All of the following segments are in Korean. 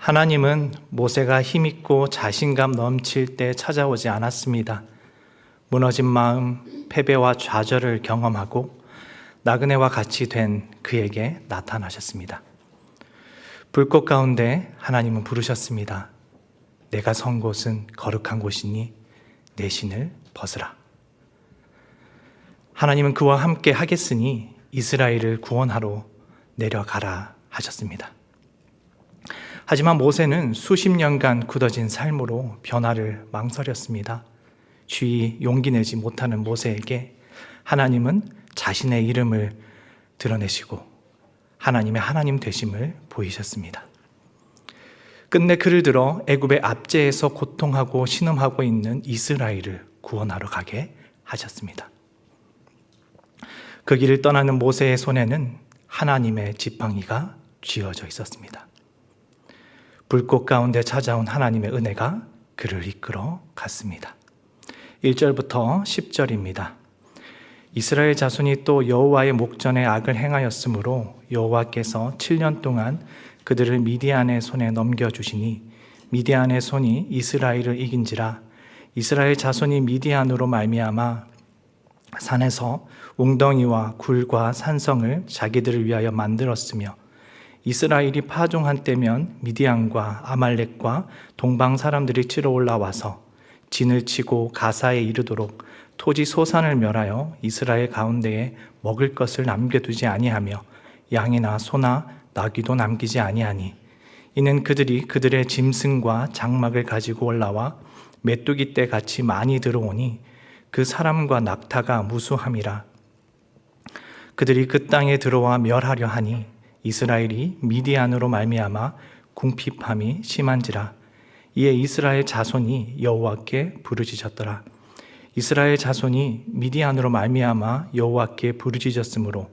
하나님은 모세가 힘있고 자신감 넘칠 때 찾아오지 않았습니다. 무너진 마음, 패배와 좌절을 경험하고 나그네와 같이 된 그에게 나타나셨습니다. 불꽃 가운데 하나님은 부르셨습니다. 내가 선 곳은 거룩한 곳이니 내 신을 벗으라. 하나님은 그와 함께 하겠으니 이스라엘을 구원하러 내려가라 하셨습니다. 하지만 모세는 수십 년간 굳어진 삶으로 변화를 망설였습니다. 쉬이 용기 내지 못하는 모세에게 하나님은 자신의 이름을 드러내시고 하나님의 하나님 되심을 보이셨습니다. 끝내 그를 들어 애굽의 압제에서 고통하고 신음하고 있는 이스라엘을 구원하러 가게 하셨습니다. 그 길을 떠나는 모세의 손에는 하나님의 지팡이가 쥐어져 있었습니다. 불꽃 가운데 찾아온 하나님의 은혜가 그를 이끌어 갔습니다. 1절부터 10절입니다. 이스라엘 자손이 또 여호와의 목전에 악을 행하였으므로 여호와께서 7년 동안 그들을 미디안의 손에 넘겨주시니 미디안의 손이 이스라엘을 이긴지라. 이스라엘 자손이 미디안으로 말미암아 산에서 웅덩이와 굴과 산성을 자기들을 위하여 만들었으며 이스라엘이 파종한 때면 미디안과 아말렉과 동방 사람들이 치러 올라와서 진을 치고 가사에 이르도록 토지 소산을 멸하여 이스라엘 가운데에 먹을 것을 남겨두지 아니하며 양이나 소나 나귀도 남기지 아니하니 이는 그들이 그들의 짐승과 장막을 가지고 올라와 메뚜기 때 같이 많이 들어오니 그 사람과 낙타가 무수함이라. 그들이 그 땅에 들어와 멸하려 하니 이스라엘이 미디안으로 말미암아 궁핍함이 심한지라. 이에 이스라엘 자손이 여호와께 부르짖었더라. 이스라엘 자손이 미디안으로 말미암아 여호와께 부르짖었으므로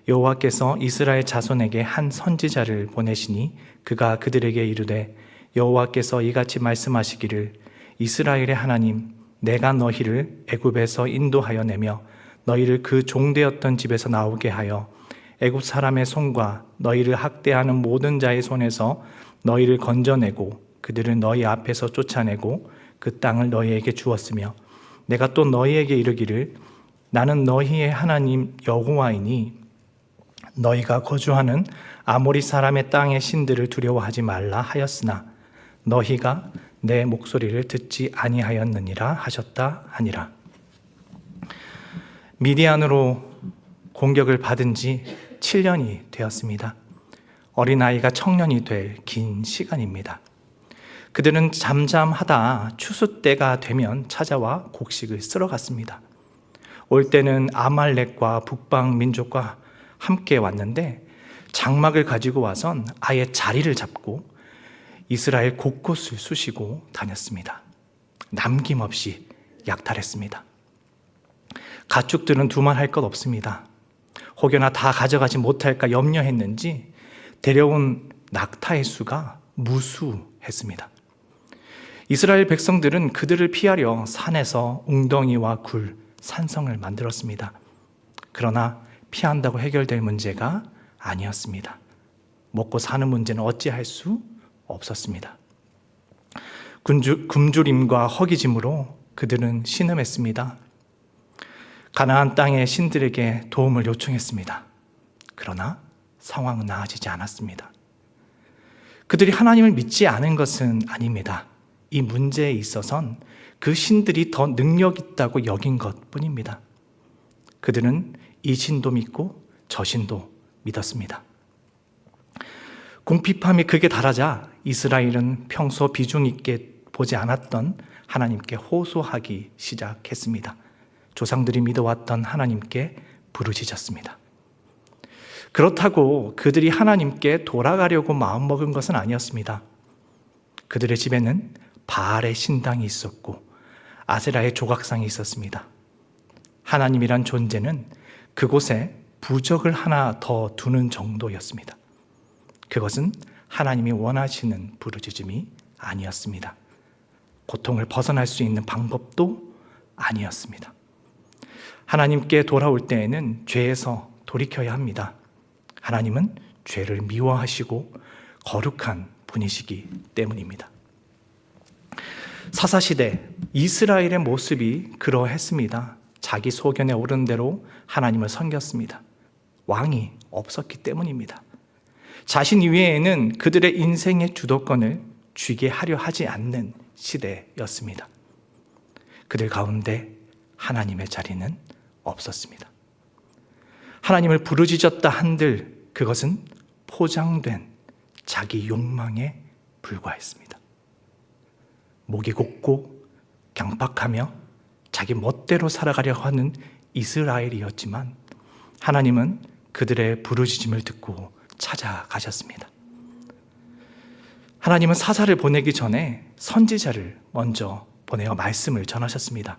여호와께서 이스라엘 자손에게 한 선지자를 보내시니 그가 그들에게 이르되 여호와께서 이같이 말씀하시기를 이스라엘의 하나님 내가 너희를 애굽에서 인도하여 내며 너희를 그 종되었던 집에서 나오게 하여 애굽 사람의 손과 너희를 학대하는 모든 자의 손에서 너희를 건져내고 그들을 너희 앞에서 쫓아내고 그 땅을 너희에게 주었으며 내가 또 너희에게 이르기를 나는 너희의 하나님 여호와이니 너희가 거주하는 아모리 사람의 땅의 신들을 두려워하지 말라 하였으나 너희가 내 목소리를 듣지 아니하였느니라 하셨다 하니라. 미디안으로 공격을 받은 지 7년이 되었습니다. 어린아이가 청년이 될 긴 시간입니다. 그들은 잠잠하다 추수 때가 되면 찾아와 곡식을 쓸어 갔습니다. 올 때는 아말렉과 북방 민족과 함께 왔는데 장막을 가지고 와선 아예 자리를 잡고 이스라엘 곳곳을 쑤시고 다녔습니다. 남김없이 약탈했습니다. 가축들은 두말할 것 없습니다. 혹여나 다 가져가지 못할까 염려했는지 데려온 낙타의 수가 무수했습니다. 이스라엘 백성들은 그들을 피하려 산에서 웅덩이와 굴, 산성을 만들었습니다. 그러나 피한다고 해결될 문제가 아니었습니다. 먹고 사는 문제는 어찌할 수 없었습니다. 굶주림과 허기짐으로 그들은 신음했습니다. 가나안 땅의 신들에게 도움을 요청했습니다. 그러나 상황은 나아지지 않았습니다. 그들이 하나님을 믿지 않은 것은 아닙니다. 이 문제에 있어선 그 신들이 더 능력 있다고 여긴 것뿐입니다. 그들은 이 신도 믿고 저 신도 믿었습니다. 궁핍함이 극에 달하자 이스라엘은 평소 비중 있게 보지 않았던 하나님께 호소하기 시작했습니다. 조상들이 믿어왔던 하나님께 부르짖었습니다. 그렇다고 그들이 하나님께 돌아가려고 마음먹은 것은 아니었습니다. 그들의 집에는 바알의 신당이 있었고 아세라의 조각상이 있었습니다. 하나님이란 존재는 그곳에 부적을 하나 더 두는 정도였습니다. 그것은 하나님이 원하시는 부르짖음이 아니었습니다. 고통을 벗어날 수 있는 방법도 아니었습니다. 하나님께 돌아올 때에는 죄에서 돌이켜야 합니다. 하나님은 죄를 미워하시고 거룩한 분이시기 때문입니다. 사사시대 이스라엘의 모습이 그러했습니다. 자기 소견에 오른 대로 하나님을 섬겼습니다. 왕이 없었기 때문입니다. 자신 이외에는 그들의 인생의 주도권을 쥐게 하려 하지 않는 시대였습니다. 그들 가운데 하나님의 자리는 없었습니다. 하나님을 부르짖었다 한들 그것은 포장된 자기 욕망에 불과했습니다. 목이 곧고 강박하며 자기 멋대로 살아가려 하는 이스라엘이었지만 하나님은 그들의 부르짖음을 듣고 찾아가셨습니다. 하나님은 사사를 보내기 전에 선지자를 먼저 보내어 말씀을 전하셨습니다.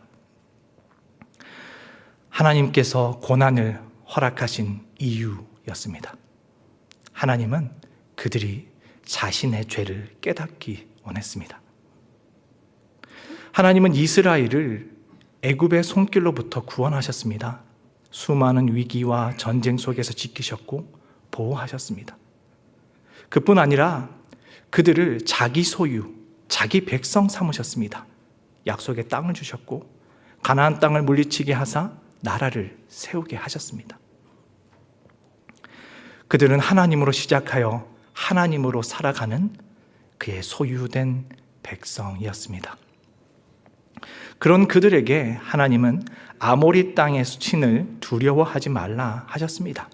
하나님께서 고난을 허락하신 이유였습니다. 하나님은 그들이 자신의 죄를 깨닫기 원했습니다. 하나님은 이스라엘을 애굽의 손길로부터 구원하셨습니다. 수많은 위기와 전쟁 속에서 지키셨고 보호하셨습니다. 그뿐 아니라 그들을 자기 소유, 자기 백성 삼으셨습니다. 약속의 땅을 주셨고 가나안 땅을 물리치게 하사 나라를 세우게 하셨습니다. 그들은 하나님으로 시작하여 하나님으로 살아가는 그의 소유된 백성이었습니다. 그런 그들에게 하나님은 아모리 땅의 수친을 두려워하지 말라 하셨습니다.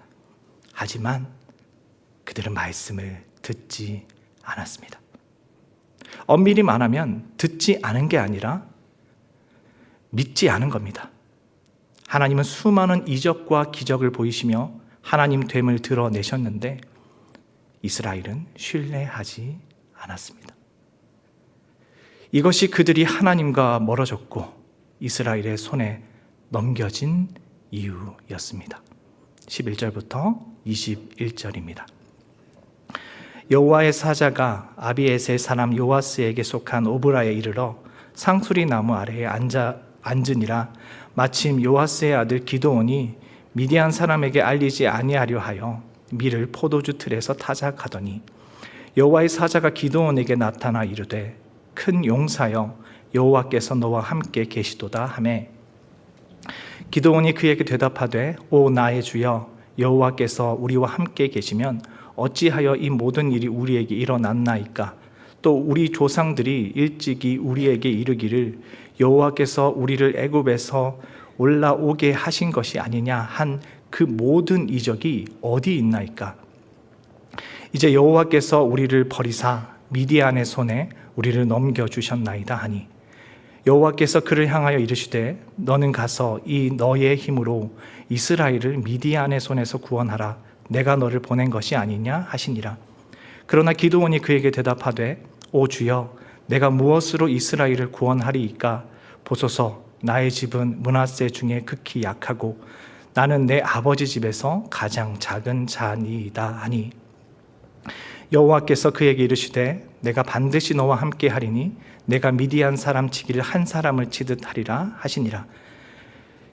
하지만 그들은 말씀을 듣지 않았습니다. 엄밀히 말하면 듣지 않은 게 아니라 믿지 않은 겁니다. 하나님은 수많은 이적과 기적을 보이시며 하나님 됨을 드러내셨는데 이스라엘은 신뢰하지 않았습니다. 이것이 그들이 하나님과 멀어졌고 이스라엘의 손에 넘겨진 이유였습니다. 11절부터 21절입니다. 여호와의 사자가 아비에셀 사람 요아스에게 속한 오브라에 이르러 상수리 나무 아래에 앉으니라. 마침 요아스의 아들 기드온이 미디안 사람에게 알리지 아니하려 하여 밀을 포도주 틀에서 타자 가더니 여호와의 사자가 기드온에게 나타나 이르되 큰 용사여 여호와께서 너와 함께 계시도다 하매 기드온이 그에게 대답하되 오 나의 주여 여호와께서 우리와 함께 계시면 어찌하여 이 모든 일이 우리에게 일어났나이까? 또 우리 조상들이 일찍이 우리에게 이르기를 여호와께서 우리를 애굽에서 올라오게 하신 것이 아니냐 한 그 모든 이적이 어디 있나이까? 이제 여호와께서 우리를 버리사 미디안의 손에 우리를 넘겨주셨나이다 하니 여호와께서 그를 향하여 이르시되 너는 가서 이 너의 힘으로 이스라엘을 미디안의 손에서 구원하라. 내가 너를 보낸 것이 아니냐 하시니라. 그러나 기드온이 그에게 대답하되 오 주여 내가 무엇으로 이스라엘을 구원하리이까? 보소서 나의 집은 므낫세 중에 극히 약하고 나는 내 아버지 집에서 가장 작은 자니이다 하니 여호와께서 그에게 이르시되 내가 반드시 너와 함께 하리니 내가 미디안 사람 치기를 한 사람을 치듯 하리라 하시니라.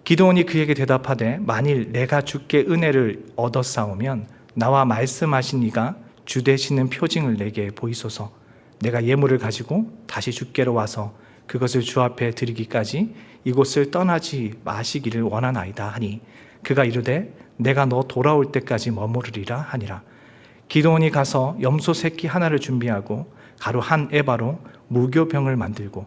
기드온이 그에게 대답하되 만일 내가 주께 은혜를 얻었사오면 나와 말씀하신 이가 주 되시는 표징을 내게 보이소서. 내가 예물을 가지고 다시 주께로 와서 그것을 주 앞에 드리기까지 이곳을 떠나지 마시기를 원하나이다 하니 그가 이르되 내가 너 돌아올 때까지 머무르리라 하니라. 기드온이 가서 염소 새끼 하나를 준비하고 가루 한 에바로 무교병을 만들고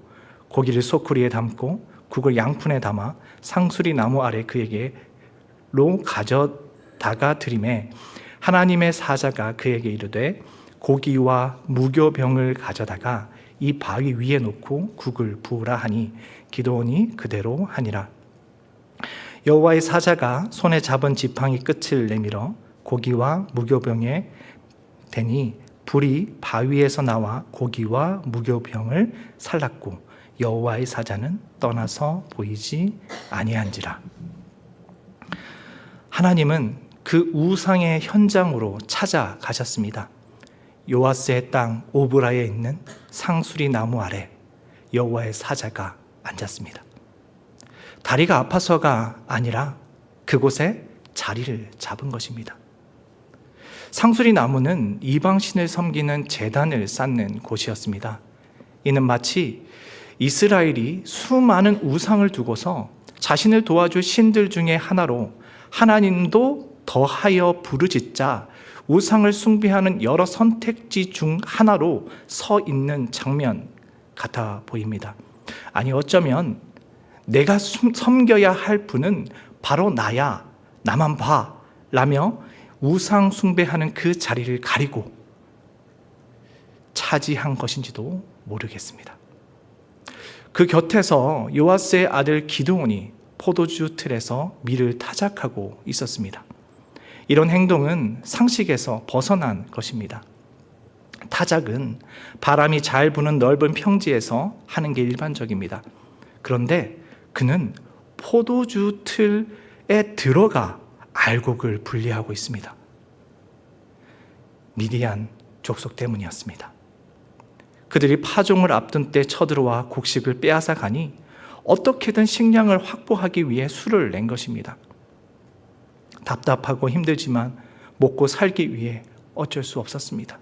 고기를 소쿠리에 담고 국을 양푼에 담아 상수리 나무 아래 그에게로 가져다가 드리매 하나님의 사자가 그에게 이르되 고기와 무교병을 가져다가 이 바위 위에 놓고 국을 부으라 하니 기드온이 그대로 하니라. 여호와의 사자가 손에 잡은 지팡이 끝을 내밀어 고기와 무교병에 대니 불이 바위에서 나와 고기와 무교병을 살랐고 여호와의 사자는 떠나서 보이지 아니한지라. 하나님은 그 우상의 현장으로 찾아가셨습니다. 요아스의 땅 오브라에 있는 상수리 나무 아래 여호와의 사자가 앉았습니다. 다리가 아파서가 아니라 그곳에 자리를 잡은 것입니다. 상수리 나무는 이방신을 섬기는 제단을 쌓는 곳이었습니다. 이는 마치 이스라엘이 수많은 우상을 두고서 자신을 도와줄 신들 중에 하나로 하나님도 더하여 부르짖자 우상을 숭배하는 여러 선택지 중 하나로 서 있는 장면 같아 보입니다. 아니, 어쩌면 내가 섬겨야 할 분은 바로 나야, 나만 봐 라며 우상 숭배하는 그 자리를 가리고 차지한 것인지도 모르겠습니다. 그 곁에서 요아스의 아들 기드온이 포도주 틀에서 밀을 타작하고 있었습니다. 이런 행동은 상식에서 벗어난 것입니다. 타작은 바람이 잘 부는 넓은 평지에서 하는 게 일반적입니다. 그런데 그는 포도주 틀에 들어가 알곡을 분리하고 있습니다. 미디안 족속 때문이었습니다. 그들이 파종을 앞둔 때 쳐들어와 곡식을 빼앗아 가니 어떻게든 식량을 확보하기 위해 수를 낸 것입니다. 답답하고 힘들지만 먹고 살기 위해 어쩔 수 없었습니다.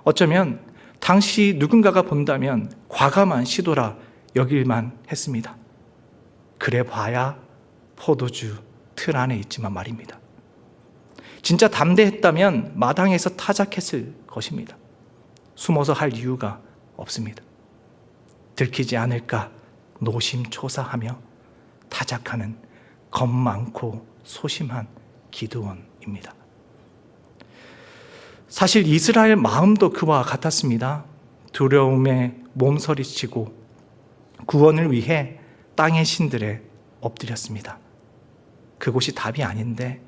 어쩌면 당시 누군가가 본다면 과감한 시도라 여길만 했습니다. 그래 봐야 포도주 틀 안에 있지만 말입니다. 진짜 담대했다면 마당에서 타작했을 것입니다. 숨어서 할 이유가 없습니다. 들키지 않을까 노심초사하며 타작하는 겁 많고 소심한 기드온입니다. 사실 이스라엘 마음도 그와 같았습니다. 두려움에 몸서리치고 구원을 위해 땅의 신들에 엎드렸습니다. 그곳이 답이 아닌데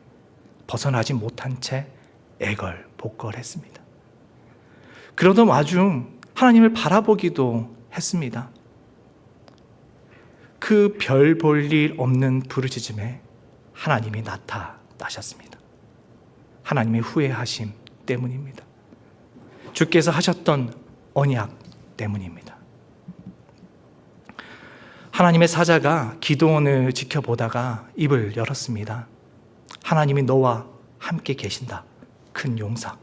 벗어나지 못한 채 애걸복걸했습니다. 그러던 와중 하나님을 바라보기도 했습니다. 그 별 볼 일 없는 부르짖음에 하나님이 나타나셨습니다. 하나님의 후회하심 때문입니다. 주께서 하셨던 언약 때문입니다. 하나님의 사자가 기드온을 지켜보다가 입을 열었습니다. 하나님이 너와 함께 계신다. 큰 용사.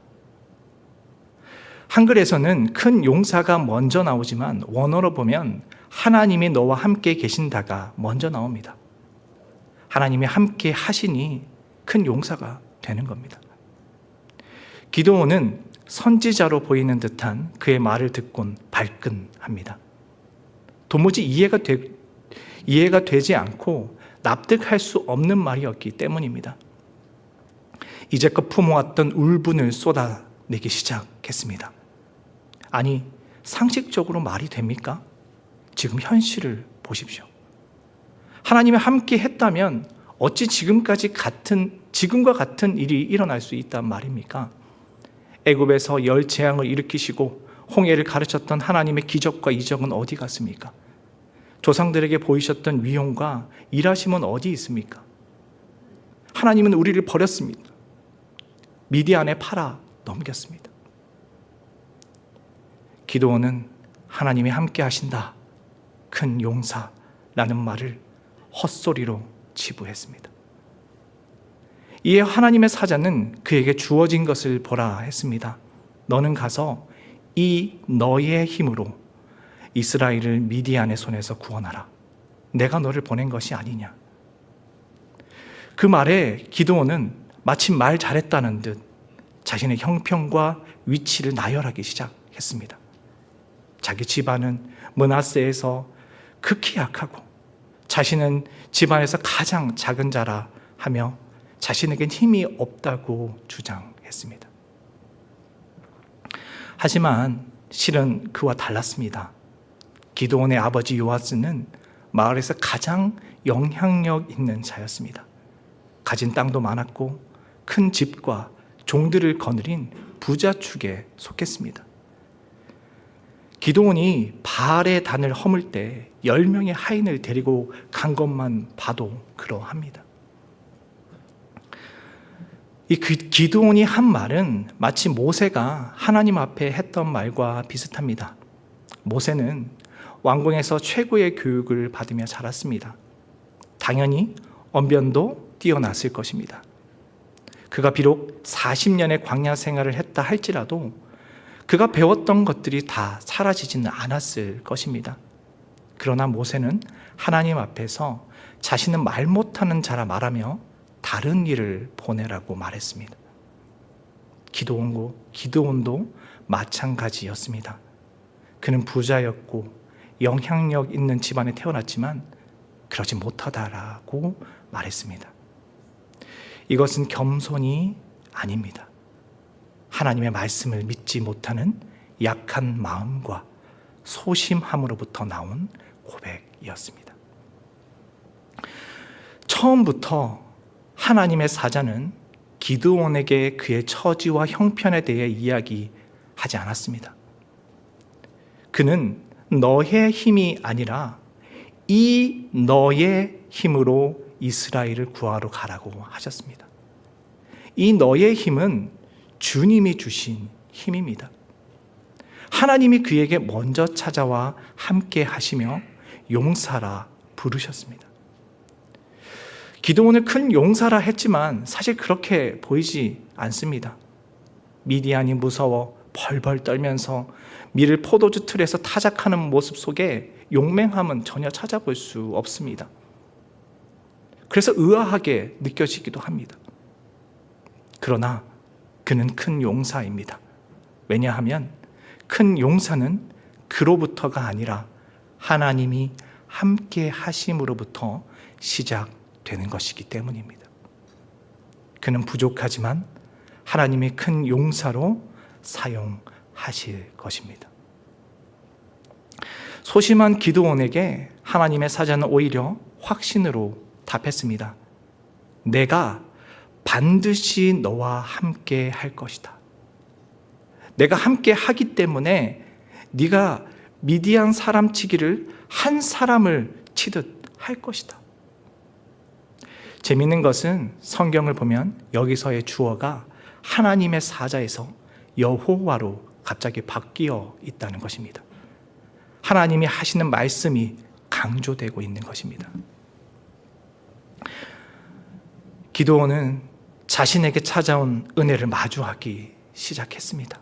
한글에서는 큰 용사가 먼저 나오지만 원어로 보면 하나님이 너와 함께 계신다가 먼저 나옵니다. 하나님이 함께 하시니 큰 용사가 되는 겁니다. 기드온은 선지자로 보이는 듯한 그의 말을 듣곤 발끈합니다. 도무지 이해가 되지 않고 납득할 수 없는 말이었기 때문입니다. 이제껏 품어왔던 울분을 쏟아내기 시작했습니다. 아니, 상식적으로 말이 됩니까? 지금 현실을 보십시오. 하나님이 함께 했다면 어찌 지금과 같은 일이 일어날 수 있단 말입니까? 애굽에서 열 재앙을 일으키시고 홍해를 가르쳤던 하나님의 기적과 이적은 어디 갔습니까? 조상들에게 보이셨던 위엄과 일하심은 어디 있습니까? 하나님은 우리를 버렸습니다. 미디안에 팔아 넘겼습니다. 기드온은 하나님이 함께 하신다, 큰 용사라는 말을 헛소리로 치부했습니다. 이에 하나님의 사자는 그에게 주어진 것을 보라 했습니다. 너는 가서 이 너의 힘으로 이스라엘을 미디안의 손에서 구원하라. 내가 너를 보낸 것이 아니냐. 그 말에 기드온은 마치 말 잘했다는 듯 자신의 형편과 위치를 나열하기 시작했습니다. 자기 집안은 므낫세에서 극히 약하고 자신은 집안에서 가장 작은 자라 하며 자신에겐 힘이 없다고 주장했습니다. 하지만 실은 그와 달랐습니다. 기드온의 아버지 요아스는 마을에서 가장 영향력 있는 자였습니다. 가진 땅도 많았고 큰 집과 종들을 거느린 부자축에 속했습니다. 기드온이 바알의 단을 허물 때 10명의 하인을 데리고 간 것만 봐도 그러합니다. 이 기드온이 한 말은 마치 모세가 하나님 앞에 했던 말과 비슷합니다. 모세는 왕궁에서 최고의 교육을 받으며 자랐습니다. 당연히 언변도 뛰어났을 것입니다. 그가 비록 40년의 광야 생활을 했다 할지라도 그가 배웠던 것들이 다 사라지지는 않았을 것입니다. 그러나 모세는 하나님 앞에서 자신은 말 못하는 자라 말하며 다른 일을 보내라고 말했습니다. 기드온도 마찬가지였습니다. 그는 부자였고 영향력 있는 집안에 태어났지만 그러지 못하다라고 말했습니다. 이것은 겸손이 아닙니다. 하나님의 말씀을 믿지 못하는 약한 마음과 소심함으로부터 나온 고백이었습니다. 처음부터 하나님의 사자는 기드온에게 그의 처지와 형편에 대해 이야기하지 않았습니다. 그는 너의 힘이 아니라 이 너의 힘으로 이스라엘을 구하러 가라고 하셨습니다. 이 너의 힘은 주님이 주신 힘입니다. 하나님이 그에게 먼저 찾아와 함께 하시며 용사라 부르셨습니다. 기드온을 큰 용사라 했지만 사실 그렇게 보이지 않습니다. 미디안이 무서워 벌벌 떨면서 밀을 포도주 틀에서 타작하는 모습 속에 용맹함은 전혀 찾아볼 수 없습니다. 그래서 의아하게 느껴지기도 합니다. 그러나 그는 큰 용사입니다. 왜냐하면 큰 용사는 그로부터가 아니라 하나님이 함께 하심으로부터 시작되는 것이기 때문입니다. 그는 부족하지만 하나님이 큰 용사로 사용하실 것입니다. 소심한 기드온에게 하나님의 사자는 오히려 확신으로 답했습니다. 내가 반드시 너와 함께 할 것이다. 내가 함께 하기 때문에 네가 미디안 사람 치기를 한 사람을 치듯 할 것이다. 재미있는 것은 성경을 보면 여기서의 주어가 하나님의 사자에서 여호와로 갑자기 바뀌어 있다는 것입니다. 하나님이 하시는 말씀이 강조되고 있는 것입니다. 기드온은 자신에게 찾아온 은혜를 마주하기 시작했습니다.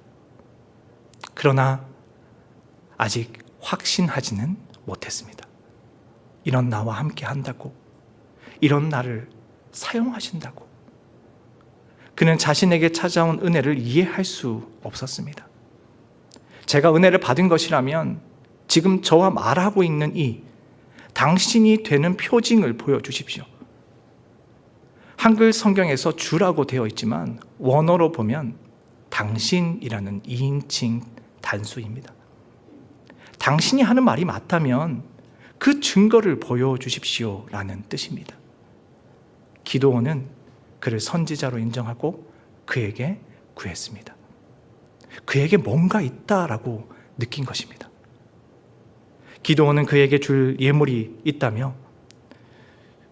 그러나 아직 확신하지는 못했습니다. 이런 나와 함께 한다고, 이런 나를 사용하신다고. 그는 자신에게 찾아온 은혜를 이해할 수 없었습니다. 제가 은혜를 받은 것이라면 지금 저와 말하고 있는 이 당신이 되는 표징을 보여주십시오. 한글 성경에서 주라고 되어 있지만 원어로 보면 당신이라는 2인칭 단수입니다. 당신이 하는 말이 맞다면 그 증거를 보여주십시오 라는 뜻입니다. 기드온은 그를 선지자로 인정하고 그에게 구했습니다. 그에게 뭔가 있다라고 느낀 것입니다. 기드온은 그에게 줄 예물이 있다며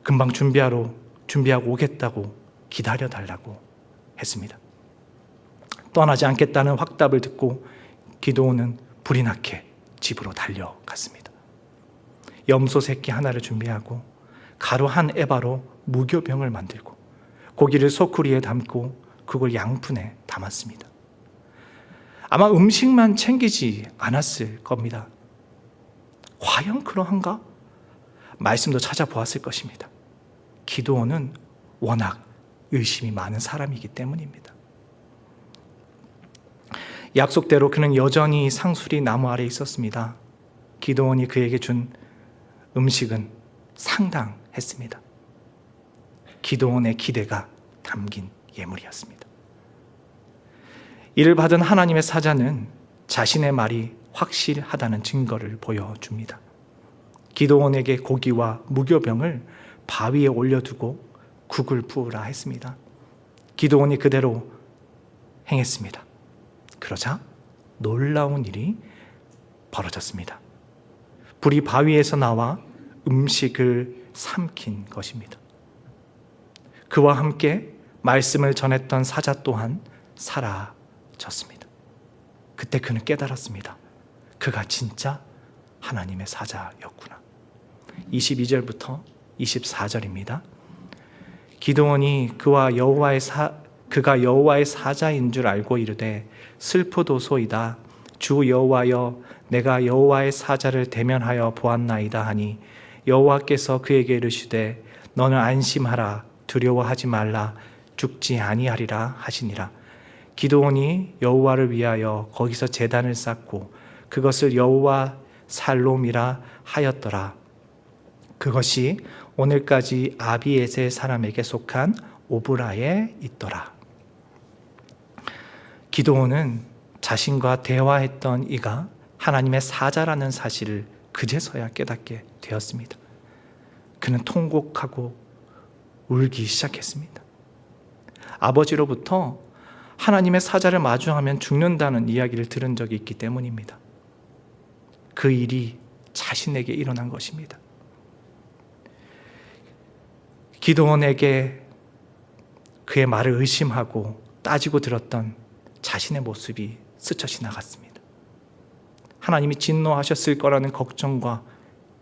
금방 준비하고 오겠다고 기다려달라고 했습니다. 떠나지 않겠다는 확답을 듣고 기드온은 불이 나게 집으로 달려갔습니다. 염소 새끼 하나를 준비하고 가루 한 에바로 무교병을 만들고 고기를 소쿠리에 담고 그걸 양푼에 담았습니다. 아마 음식만 챙기지 않았을 겁니다. 과연 그러한가? 말씀도 찾아보았을 것입니다. 기드온은 워낙 의심이 많은 사람이기 때문입니다. 약속대로 그는 여전히 상수리 나무 아래 있었습니다. 기드온이 그에게 준 음식은 상당했습니다. 기드온의 기대가 담긴 예물이었습니다. 이를 받은 하나님의 사자는 자신의 말이 확실하다는 증거를 보여줍니다. 기드온에게 고기와 무교병을 바위에 올려두고 국을 부으라 했습니다. 기드온이 그대로 행했습니다. 그러자 놀라운 일이 벌어졌습니다. 불이 바위에서 나와 음식을 삼킨 것입니다. 그와 함께 말씀을 전했던 사자 또한 사라졌습니다. 그때 그는 깨달았습니다. 그가 진짜 하나님의 사자였구나. 22절부터 24절입니다. 기드온이 그가 여호와의 사자인 줄 알고 이르되 슬프도소이다. 주 여호와여, 내가 여호와의 사자를 대면하여 보았나이다 하니 여호와께서 그에게 이르시되 너는 안심하라, 두려워하지 말라, 죽지 아니하리라 하시니라. 기드온이 여호와를 위하여 거기서 제단을 쌓고 그것을 여호와 살롬이라 하였더라. 그것이 오늘까지 아비에셀 사람에게 속한 오브라에 있더라. 기드온은 자신과 대화했던 이가 하나님의 사자라는 사실을 그제서야 깨닫게 되었습니다. 그는 통곡하고 울기 시작했습니다. 아버지로부터 하나님의 사자를 마주하면 죽는다는 이야기를 들은 적이 있기 때문입니다. 그 일이 자신에게 일어난 것입니다. 기드온에게 그의 말을 의심하고 따지고 들었던 자신의 모습이 스쳐 지나갔습니다. 하나님이 진노하셨을 거라는 걱정과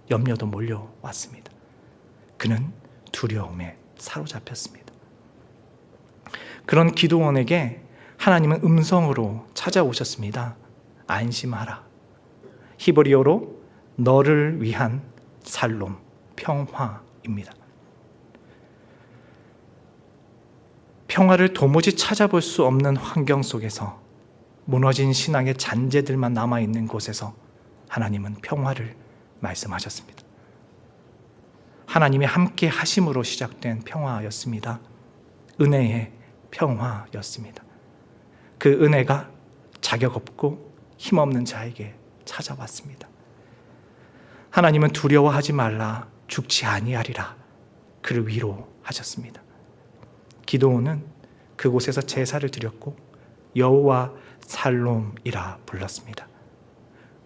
염려도 몰려왔습니다. 그는 두려움에 사로잡혔습니다. 그런 기드온에게 하나님은 음성으로 찾아오셨습니다. 안심하라. 히브리어로 너를 위한 살롬, 평화입니다. 평화를 도무지 찾아볼 수 없는 환경 속에서, 무너진 신앙의 잔재들만 남아있는 곳에서 하나님은 평화를 말씀하셨습니다. 하나님이 함께 하심으로 시작된 평화였습니다. 은혜의 평화였습니다. 그 은혜가 자격 없고 힘없는 자에게 찾아왔습니다. 하나님은 두려워하지 말라, 죽지 아니하리라, 그를 위로하셨습니다. 기드온은 그곳에서 제사를 드렸고 여호와 살롬이라 불렀습니다.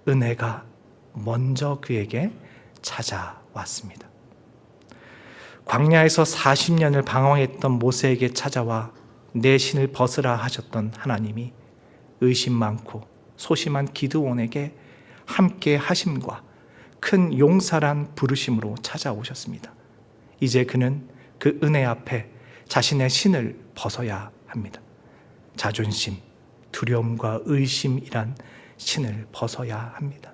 은혜가 먼저 그에게 찾아왔습니다. 광야에서 40년을 방황했던 모세에게 찾아와 내 신을 벗으라 하셨던 하나님이 의심 많고 소심한 기드온에게 함께 하심과 큰 용사란 부르심으로 찾아오셨습니다. 이제 그는 그 은혜 앞에 자신의 신을 벗어야 합니다. 자존심, 두려움과 의심이란 신을 벗어야 합니다.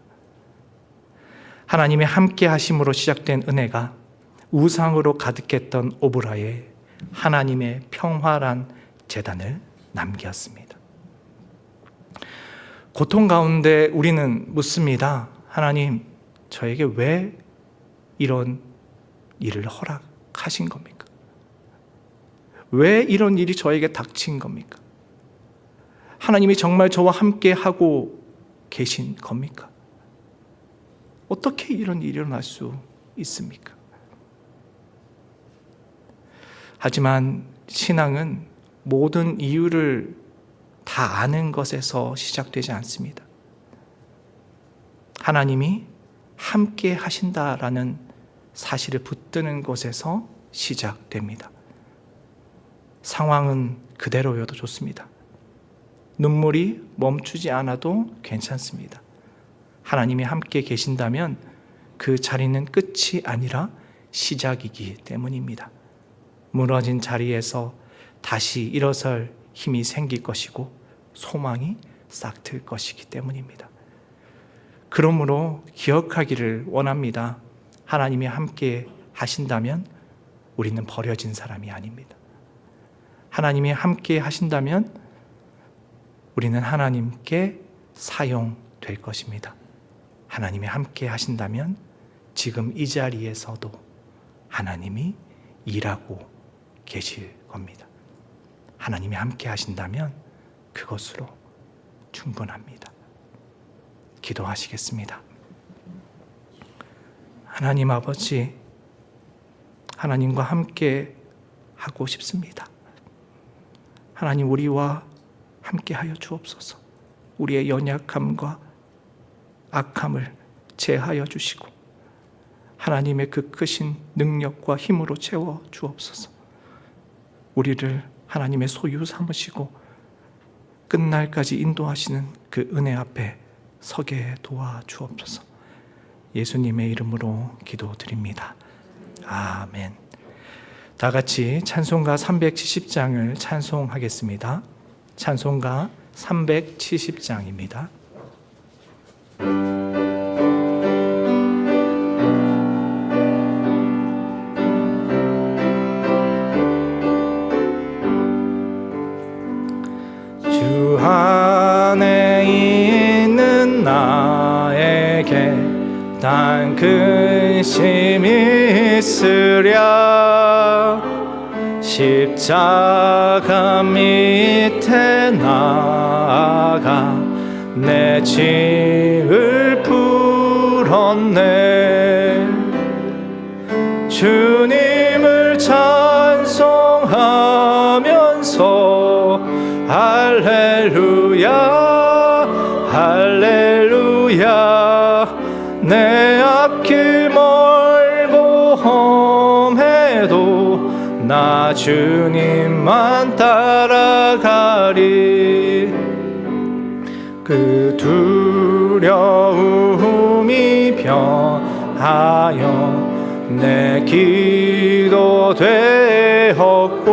하나님의 함께 하심으로 시작된 은혜가 우상으로 가득했던 오브라에 하나님의 평화란 제단을 남겼습니다. 고통 가운데 우리는 묻습니다. 하나님, 저에게 왜 이런 일을 허락하신 겁니까? 왜 이런 일이 저에게 닥친 겁니까? 하나님이 정말 저와 함께 하고 계신 겁니까? 어떻게 이런 일이 일어날 수 있습니까? 하지만 신앙은 모든 이유를 다 아는 것에서 시작되지 않습니다. 하나님이 함께 하신다라는 사실을 붙드는 것에서 시작됩니다. 상황은 그대로여도 좋습니다. 눈물이 멈추지 않아도 괜찮습니다. 하나님이 함께 계신다면 그 자리는 끝이 아니라 시작이기 때문입니다. 무너진 자리에서 다시 일어설 힘이 생길 것이고 소망이 싹틀 것이기 때문입니다. 그러므로 기억하기를 원합니다. 하나님이 함께 하신다면 우리는 버려진 사람이 아닙니다. 하나님이 함께 하신다면 우리는 하나님께 사용될 것입니다. 하나님이 함께 하신다면 지금 이 자리에서도 하나님이 일하고 계실 겁니다. 하나님이 함께 하신다면 그것으로 충분합니다. 기도하시겠습니다. 하나님 아버지, 하나님과 함께 하고 싶습니다. 하나님, 우리와 함께 하여 주옵소서. 우리의 연약함과 악함을 제하여 주시고 하나님의 그 크신 능력과 힘으로 채워 주옵소서. 우리를 하나님의 소유 삼으시고 끝날까지 인도하시는 그 은혜 앞에 서게 도와 주옵소서. 예수님의 이름으로 기도드립니다. 아멘. 다 같이 찬송가 370장을 찬송하겠습니다. 찬송가 370장입니다. 주 안에 있는 나에게 단 근심이 있으랴. 십자가 밑에 나아가 내 짐을 풀었네. 주님을 찬송하면서 할렐루야 할렐루야. 내 앞길 멀고 험해도 나 주님만 따라가리. 그 두려움이 변하여 내 기도 되었고,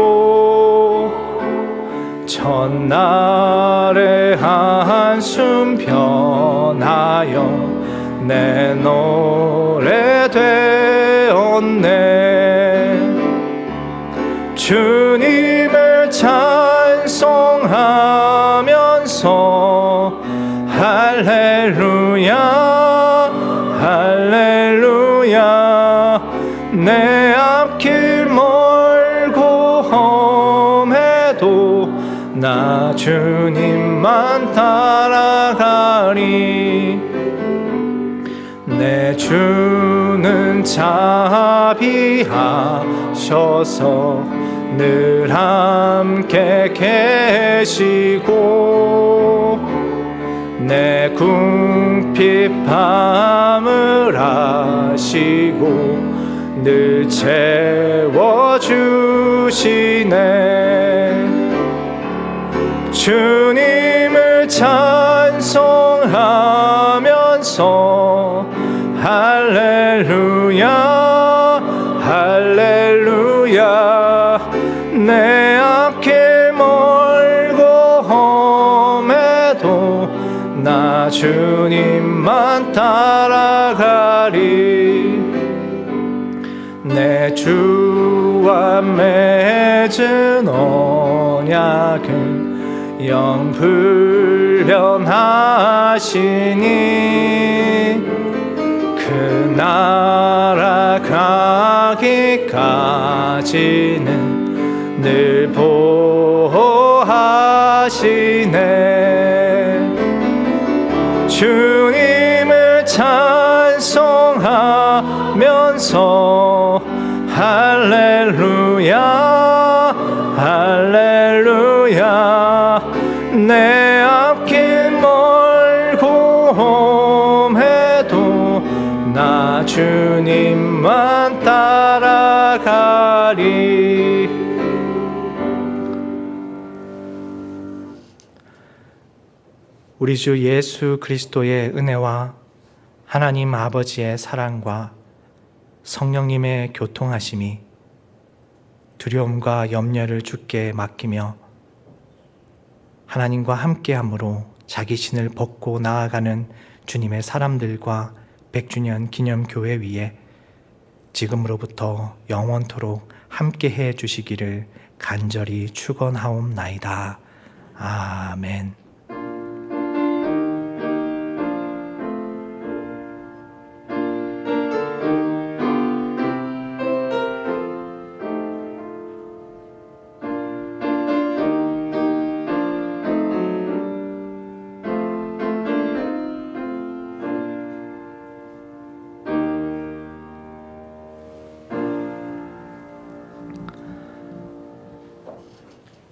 첫날의 한숨 변하여 내 노래 되었네. 주님을 찬송하면서 할렐루야 할렐루야. 내 앞길 멀고 험해도 나 주님만 따라가리. 내 주는 자비하셔서 늘 함께 계시고, 내 궁핍함을 아시고 늘 채워주시네. 주님을 찬송하면서 할렐루야 할렐루야. 내 앞길 멀고 험해도 나 주님만 따라가리. 내 주와 맺은 언약은 영 불련하시니, 그 나라 가기까지는 늘 보호하시네. 주님을 찬송하면서 할렐루야 할렐루야. 내 앞길 멀고 험해도 나 주님만 따라가리. 우리 주 예수 그리스도의 은혜와 하나님 아버지의 사랑과 성령님의 교통하심이 두려움과 염려를 주께 맡기며 하나님과 함께함으로 자기 신을 벗고 나아가는 주님의 사람들과 100주년 기념교회 위에 지금으로부터 영원토록 함께해 주시기를 간절히 축원하옵나이다. 아멘.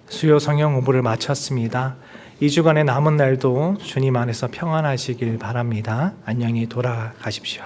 수요 성경 공부를 마쳤습니다. 2주간의 남은 날도 주님 안에서 평안하시길 바랍니다. 안녕히 돌아가십시오.